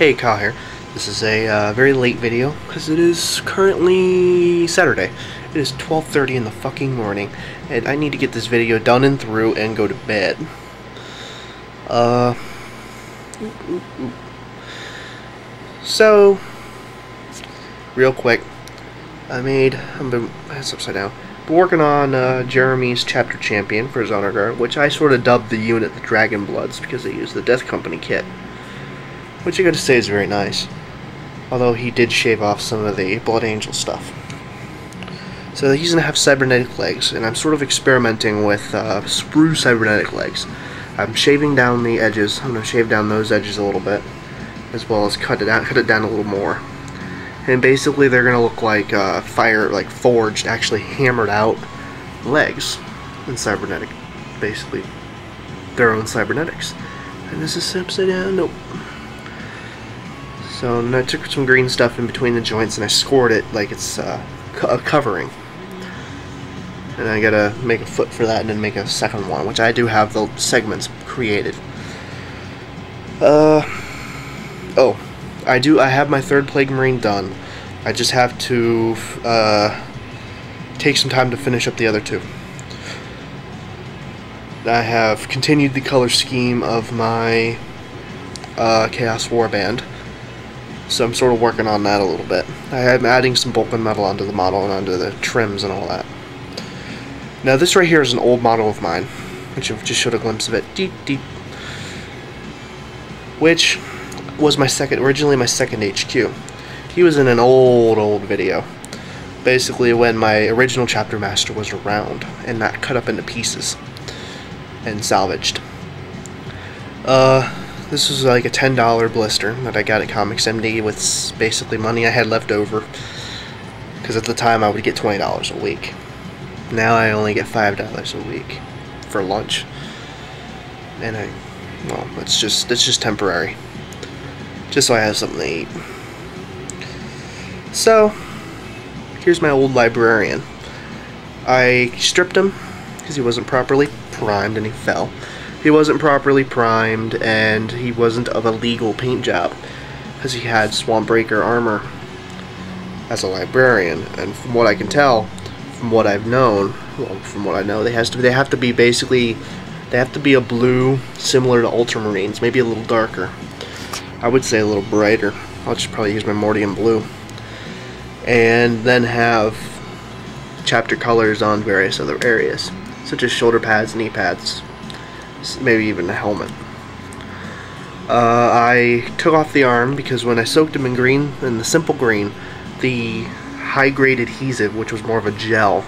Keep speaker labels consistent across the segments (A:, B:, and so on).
A: Hey, Kyle here. This is a very late video because it is currently Saturday. It is 12:30 in the fucking morning, and I need to get this video done and through and go to bed. So, real quick, it's upside down. Been working on Jeremy's chapter champion for his honor guard, which I sort of dubbed the unit the Dragon Bloods because they use the Death Company kit, which I gotta say is very nice. Although he did shave off some of the Blood Angel stuff. So he's gonna have cybernetic legs, and I'm sort of experimenting with sprue cybernetic legs. I'm shaving down the edges. I'm gonna shave down those edges a little bit, as well as cut it down a little more. And basically, they're gonna look like forged, actually hammered out legs in cybernetic, basically their own cybernetics. And this is upside down. Nope. So I took some green stuff in between the joints and I scored it like it's a covering. And I gotta make a foot for that and then make a second one, which I do have the segments created. I have my third Plague Marine done. I just have to take some time to finish up the other two. I have continued the color scheme of my Chaos Warband. So I'm sort of working on that a little bit. I am adding some Vulcan metal onto the model and onto the trims and all that. Now this right here is an old model of mine, which I've just showed a glimpse of it. Which was originally my second HQ. He was in an old video. Basically when my original chapter master was around and not cut up into pieces and salvaged. This was like a $10 blister that I got at Comics MD with basically money I had left over. Because at the time I would get $20 a week. Now I only get $5 a week for lunch. And well, it's just temporary. Just so I have something to eat. So, here's my old librarian. I stripped him because he wasn't properly primed and he fell. He wasn't properly primed, and he wasn't of a legal paint job, because he had Swamp Breaker armor as a librarian. And from what I can tell, from what I've known, well, from what I know, they have to be a blue similar to Ultramarines, maybe a little darker. I would say a little brighter. I'll just probably use my Mordian blue, and then have chapter colors on various other areas, such as shoulder pads, knee pads. Maybe even a helmet. I took off the arm because when I soaked him in green, in the simple green, the high-grade adhesive, which was more of a gel,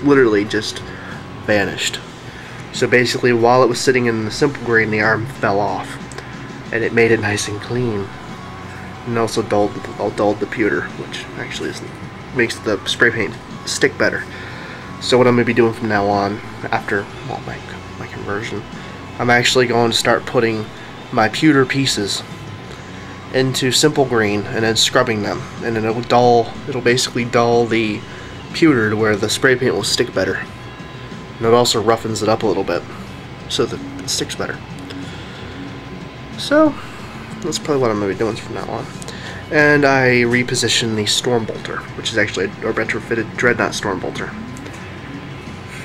A: literally just vanished. So basically, while it was sitting in the simple green, the arm fell off, and it made it nice and clean, and also dulled the pewter, which actually makes the spray paint stick better. So what I'm going to be doing from now on, after my conversion, I'm actually going to start putting my pewter pieces into simple green and then scrubbing them, and then it'll basically dull the pewter to where the spray paint will stick better, and it also roughens it up a little bit so that it sticks better. So that's probably what I'm going to be doing from now on. And I repositioned the Stormbolter, which is actually a retrofitted Dreadnought Stormbolter.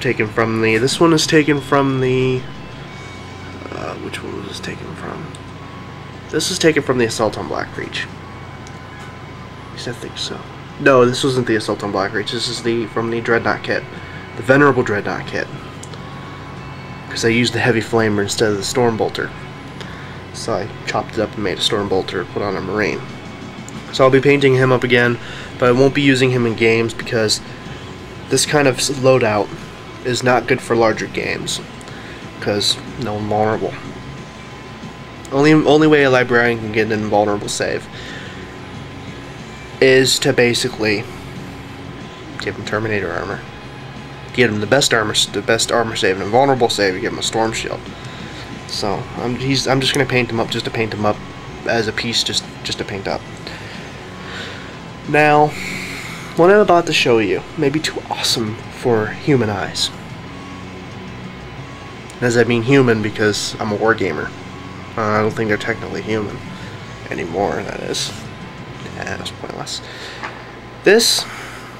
A: This one is taken from the, which one was this taken from? This is taken from the Assault on Blackreach. At least I think so. No, this wasn't the Assault on Blackreach. This is from the Dreadnought kit, the Venerable Dreadnought kit, because I used the Heavy Flamer instead of the Stormbolter. So I chopped it up and made a Stormbolter, put on a Marine. So I'll be painting him up again, but I won't be using him in games because this kind of loadout is not good for larger games, because no invulnerable. Only way a librarian can get an invulnerable save is to basically give him Terminator armor, get him the best armor save, an invulnerable save, you give him a storm shield. So I'm just gonna paint him up just to paint him up as a piece, just to paint up. Now, what I'm about to show you may be too awesome for human eyes. As I mean human because I'm a wargamer. I don't think they're technically human. Anymore, that is. Yeah, that's pointless. This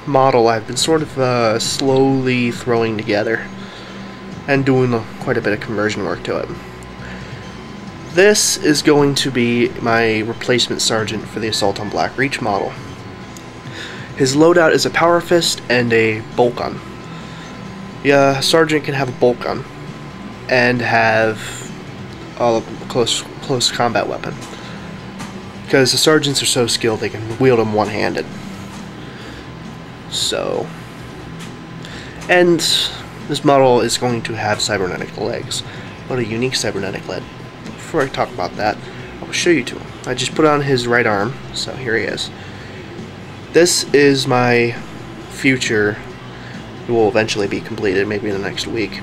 A: model I've been sort of slowly throwing together and doing quite a bit of conversion work to it. This is going to be my replacement sergeant for the Assault on Black Reach model. His loadout is a power fist and a bolt gun. Yeah, sergeant can have a bolt gun and have a close combat weapon, because the sergeants are so skilled they can wield them one-handed. So, and this model is going to have cybernetic legs. What a unique cybernetic leg. Before I talk about that, I will show you to him. I just put on his right arm, so here he is. This is my future, it will eventually be completed, maybe in the next week.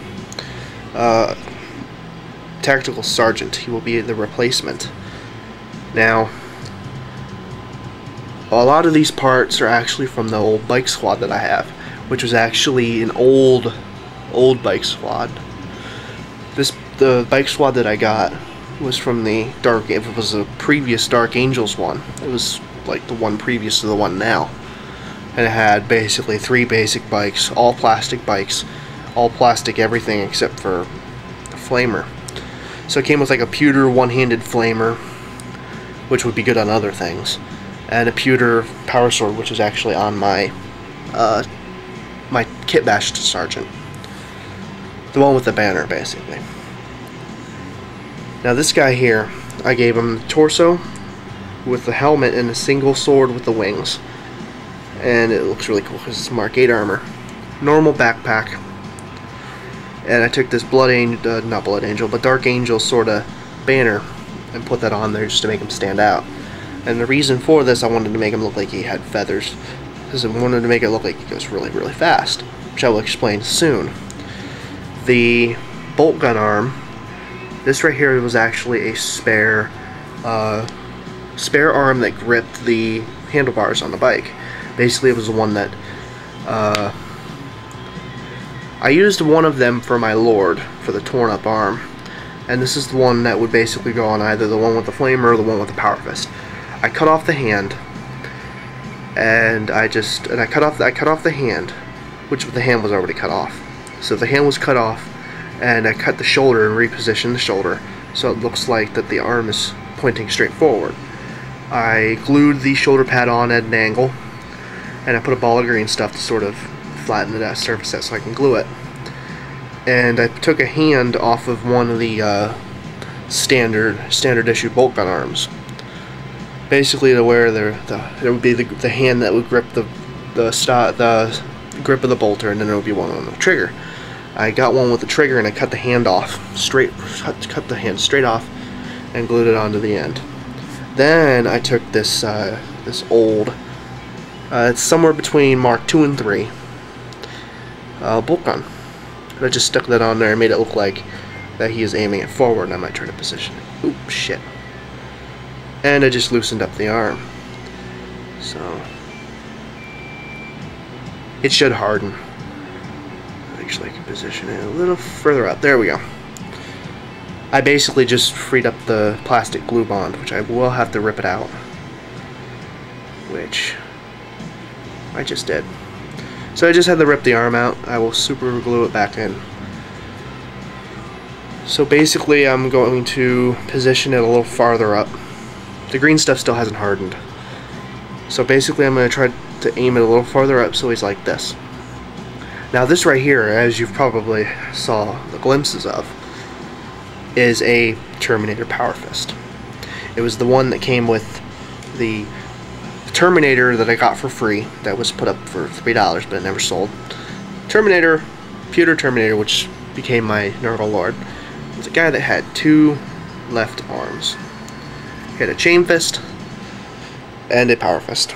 A: Tactical Sergeant. He will be the replacement. Now, a lot of these parts are actually from the old bike squad that I have, which was actually an old bike squad. The bike squad that I got was from the Dark. It was a previous Dark Angels one. It was like the one previous to the one now, and it had basically 3 basic bikes, all plastic everything except for the flamer. So it came with like a pewter one-handed flamer, which would be good on other things, and a pewter power sword, which is actually on my my kit bashed sergeant, the one with the banner, basically. Now this guy here, I gave him the torso with the helmet and a single sword with the wings, and it looks really cool because it's Mark 8 armor. Normal backpack, and I took this not Blood Angel, but Dark Angel sort of banner and put that on there just to make him stand out. And the reason for this, I wanted to make him look like he had feathers, because I wanted to make it look like he goes really, really fast, which I will explain soon. The bolt gun arm, this right here was actually a spare arm that gripped the handlebars on the bike. Basically, it was the one that I used one of them for my Lord for the torn up arm, and this is the one that would basically go on either the one with the flamer or the one with the power fist. I cut off the hand, and I cut off the hand, which the hand was already cut off. So the hand was cut off, and I cut the shoulder and repositioned the shoulder so it looks like that the arm is pointing straight forward. I glued the shoulder pad on at an angle, and I put a ball of green stuff to sort of flatten that surface out so I can glue it. And I took a hand off of one of the standard issue bolt gun arms, basically to where it would be the hand that would grip the grip of the bolter, and then there would be one on the trigger. I got one with the trigger, and I cut the hand off cut the hand straight off and glued it onto the end. Then I took this old, it's somewhere between Mark 2 and 3 bolt gun. And I just stuck that on there and made it look like that he is aiming it forward, and I might try to position it. Oop, shit. And I just loosened up the arm. So it should harden. Actually, I can position it a little further up. There we go. I basically just freed up the plastic glue bond, which I will have to rip it out, which I just did. So I just had to rip the arm out. I will super glue it back in. So basically I'm going to position it a little farther up. The green stuff still hasn't hardened. So basically I'm going to try to aim it a little farther up so he's like this. Now this right here, as you've probably saw the glimpses of, is a Terminator Power Fist. It was the one that came with the Terminator that I got for free, that was put up for $3, but it never sold. Terminator, pewter Terminator, which became my Nergal Lord, was a guy that had 2 left arms. He had a chain fist and a power fist.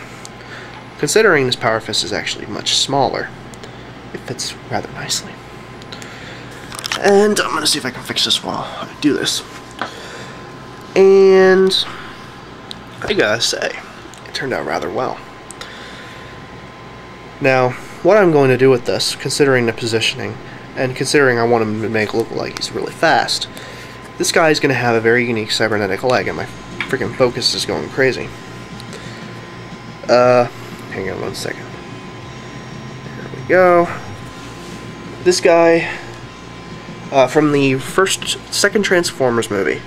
A: Considering this power fist is actually much smaller, it fits rather nicely. And I'm going to see if I can fix this while I do this. And I gotta say, it turned out rather well. Now, what I'm going to do with this, considering the positioning, and considering I want him to make it look like he's really fast, this guy is going to have a very unique cybernetic leg, and my freaking focus is going crazy. Hang on one second. There we go. This guy, from the second Transformers movie,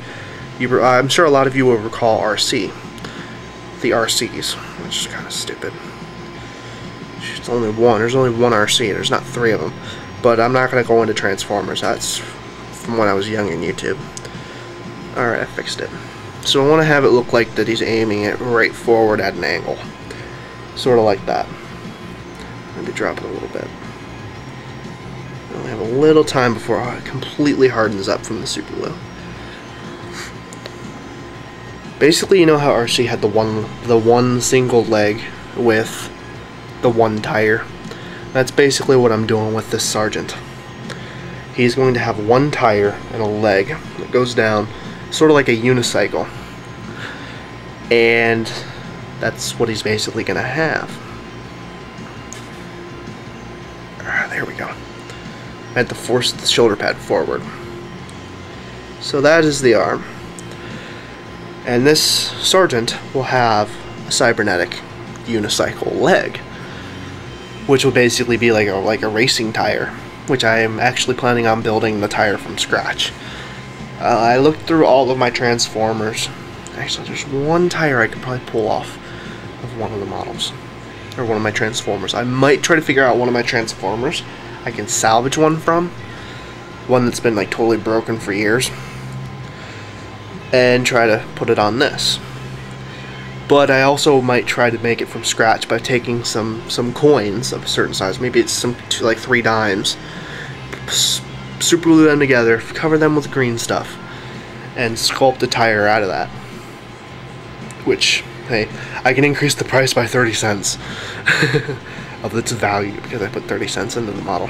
A: I'm sure a lot of you will recall RC. The RCs, which is kind of stupid. There's only one RC, there's not 3 of them. But I'm not going to go into Transformers, that's from when I was young on YouTube. Alright, I fixed it. So I want to have it look like that he's aiming it right forward at an angle. Sort of like that. Let me drop it a little bit. I only have a little time before it completely hardens up from the super glue. Basically, you know how RC had the one single leg with the one tire? That's basically what I'm doing with this Sergeant. He's going to have one tire and a leg that goes down, sort of like a unicycle. And that's what he's basically going to have. There we go. I had to force the shoulder pad forward. So that is the arm. And this Sergeant will have a cybernetic unicycle leg, which will basically be like a racing tire, which I am actually planning on building the tire from scratch. I looked through all of my Transformers. Actually, there's one tire I could probably pull off of one of the models, or one of my Transformers. I might try to figure out one of my Transformers I can salvage one from, one that's been like totally broken for years, and try to put it on this. But I also might try to make it from scratch by taking some coins of a certain size, maybe it's like 3 dimes, super glue them together, cover them with green stuff, and sculpt a tire out of that. Which, hey, I can increase the price by 30 cents of its value because I put 30 cents into the model.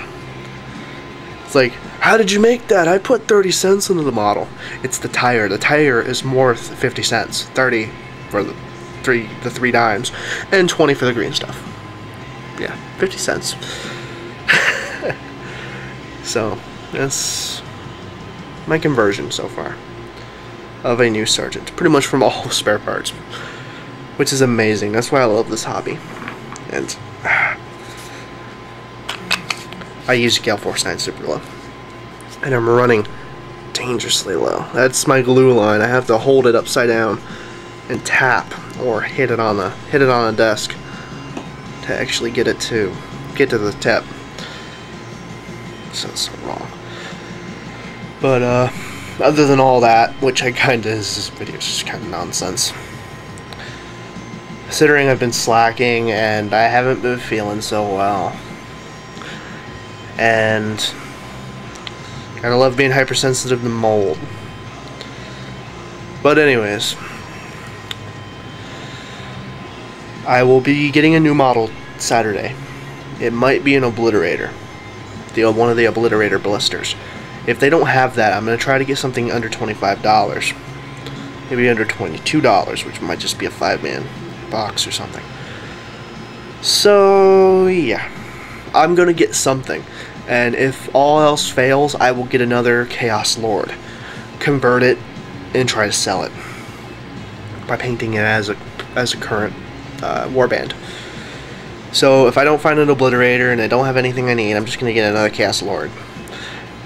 A: It's like, how did you make that? I put 30 cents into the model. It's the tire. The tire is more 50 cents. 30 for the 3 dimes, and 20 for the green stuff. Yeah, 50 cents. So, that's my conversion so far of a new Sergeant. Pretty much from all spare parts. Which is amazing. That's why I love this hobby. And I use Gale Force 9 Super Glue. And I'm running dangerously low. That's my glue line. I have to hold it upside down and tap or hit it on a desk to actually get to the tip. Sounds so wrong. But other than all that, which I kinda is, this video is just kinda nonsense. Considering I've been slacking and I haven't been feeling so well. And kinda love being hypersensitive to mold. But anyways, I will be getting a new model Saturday. It might be an obliterator. One of the obliterator blisters. If they don't have that, I'm going to try to get something under $25. Maybe under $22, which might just be a 5-man box or something. So, yeah. I'm going to get something. And if all else fails, I will get another Chaos Lord. Convert it and try to sell it. By painting it as a current warband. So if I don't find an obliterator and I don't have anything I need, I'm just going to get another Chaos Lord.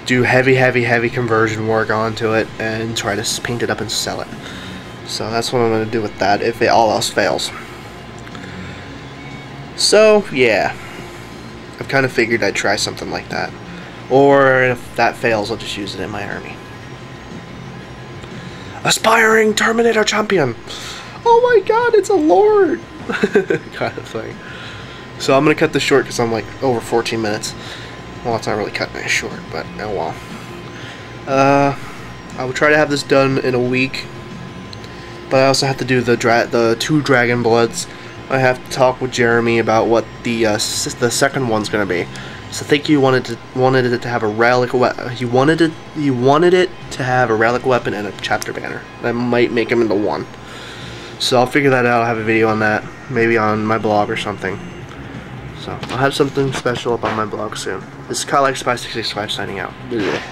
A: Do heavy conversion work onto it and try to paint it up and sell it. So that's what I'm going to do with that if all else fails. So yeah, I've kind of figured I'd try something like that. Or if that fails, I'll just use it in my army. Aspiring Terminator Champion! Oh my god, it's a Lord! Kind of thing. So I'm going to cut this short because I'm like over 14 minutes. Well, it's not really cutting it short, but oh well. I will try to have this done in a week. But I also have to do the 2 Dragon Bloods. I have to talk with Jeremy about what the second one's going to be. So I think he wanted it to have a relic weapon. He wanted it to have a relic weapon and a chapter banner. That might make him into one. So I'll figure that out. I'll have a video on that, maybe on my blog or something. So I'll have something special up on my blog soon. This is Kyle X 565 signing out. Blech.